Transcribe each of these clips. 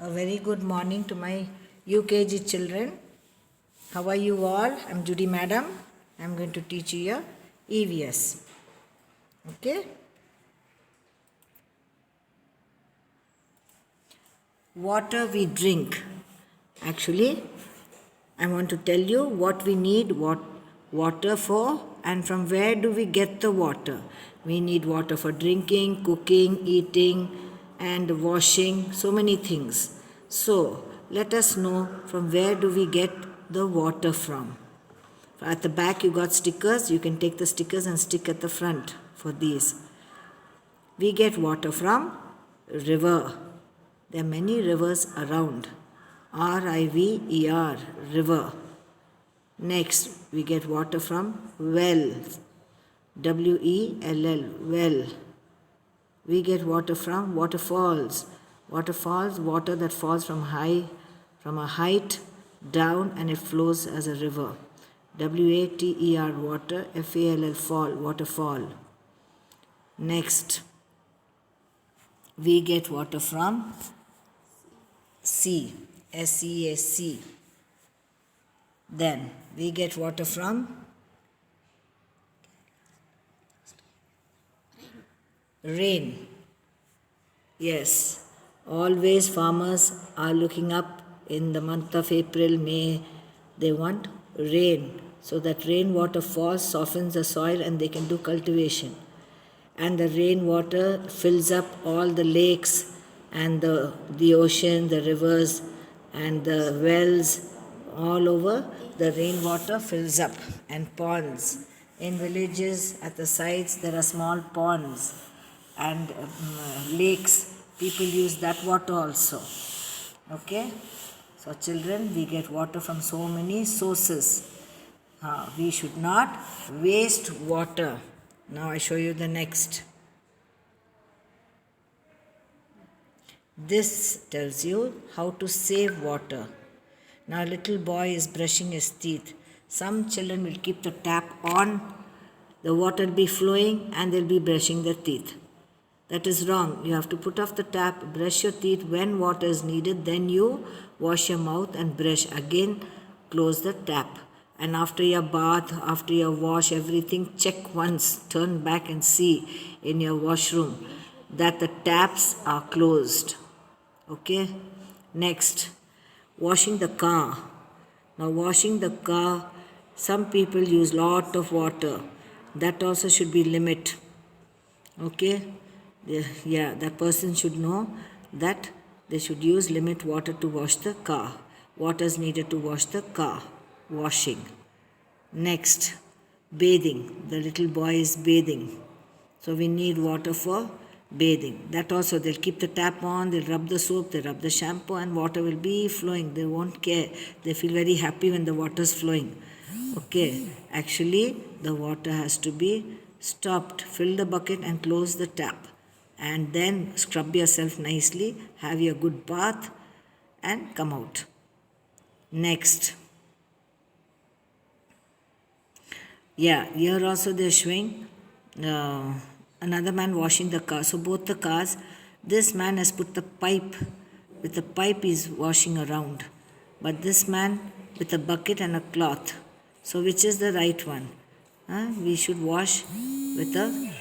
A very good morning to my UKG children. How are you all? I'm Judy Madam. I'm going to teach you your EVS. Okay? Water we drink. Actually, I want to tell you what we need water for and from where do we get the water. We need water for drinking, cooking, eating and washing, so many things. So, let us know from where do we get the water from. At the back you got stickers. You can take the stickers and stick at the front for these. We get water from river. There are many rivers around. R-I-V-E-R, river. Next, we get water from well. W-E-L-L, well. We get water from waterfalls. Waterfalls, water that falls from a height down and it flows as a river. W-A-T-E-R, water. F-A-L-L, fall, waterfall. Next, we get water from sea. S-E-A-C. Then we get water from rain. Yes, always farmers are looking up in the month of April, May. They want rain so that rainwater falls, softens the soil and they can do cultivation. And the rainwater fills up all the lakes and the ocean, the rivers and the wells all over. The rainwater fills up and ponds. In villages at the sides there are small ponds and lakes. People use that water also. Okay? So children, we get water from so many sources. We should not waste water. Now I show you the next. This tells you how to save water. Now a little boy is brushing his teeth. Some children will keep the tap on, the water will be flowing and they'll be brushing their teeth. That is wrong. You have to put off the tap, brush your teeth when water is needed, then you wash your mouth and brush. Again, close the tap. And after your bath, after your wash, everything, check once, turn back and see in your washroom that the taps are closed. Okay? Next, washing the car. Now washing the car, some people use lot of water. That also should be limit. Okay? Yeah, that person should know that they should use limit water to wash the car. Water is needed to wash the car. Washing. Next, bathing. The little boy is bathing. So we need water for bathing. That also, they'll keep the tap on, they'll rub the soap, they'll rub the shampoo and water will be flowing. They won't care. They feel very happy when the water is flowing. Okay, actually the water has to be stopped. Fill the bucket and close the tap. And then scrub yourself nicely, have your good bath and come out. Next. Yeah, here also they're showing another man washing the car. So both the cars, this man has put the pipe, with the pipe he's washing around. But this man with a bucket and a cloth. So which is the right one? We should wash with a...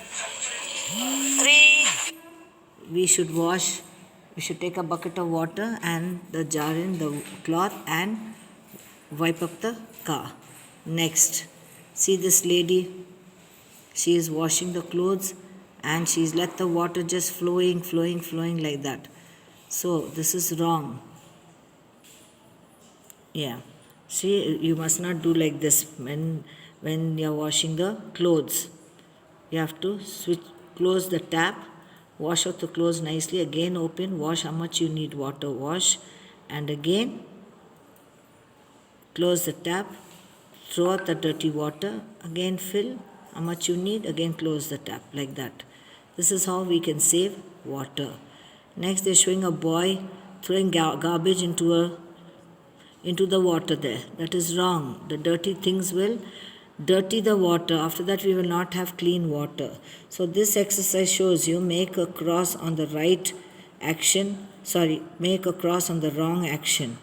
We should take a bucket of water and the jar in the cloth and wipe up the car. Next, see this lady, she is washing the clothes and she's let the water just flowing like that. So this is wrong. Yeah, see, you must not do like this when you're washing the clothes. You have to close the tap, wash out the clothes nicely, again open, wash how much you need water, wash, and again close the tap, throw out the dirty water, again fill how much you need, again close the tap, like that. This is how we can save water. Next, they're showing a boy throwing garbage into the water there. That is wrong. The dirty things will dirty the water. After that, we will not have clean water. So this exercise shows you make a cross on the right action make a cross on the wrong action.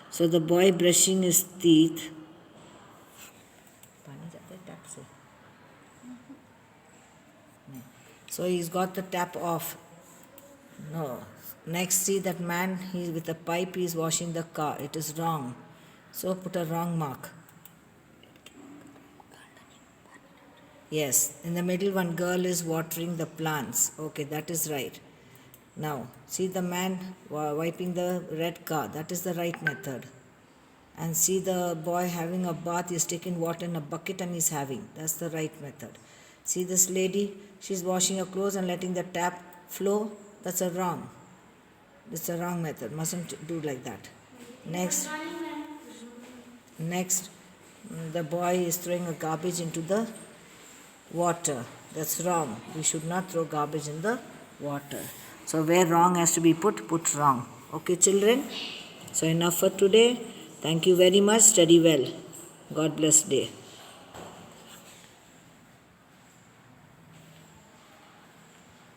So the boy brushing his teeth. So he's got the tap off. No. Next, see that man, he's with a pipe, he's washing the car. It is wrong. So put a wrong mark. Yes, in the middle one girl is watering the plants. Okay, that is right. Now, see the man wiping the red car. That is the right method. And see the boy having a bath. He's taking water in a bucket and he's having. That's the right method. See this lady. She's washing her clothes and letting the tap flow. That's a wrong. It's a wrong method. Mustn't do like that. Next, the boy is throwing a garbage into the water. That's wrong. We should not throw garbage in the water. So where wrong has to be put wrong. Okay, children? So enough for today. Thank you very much. Study well. God bless day.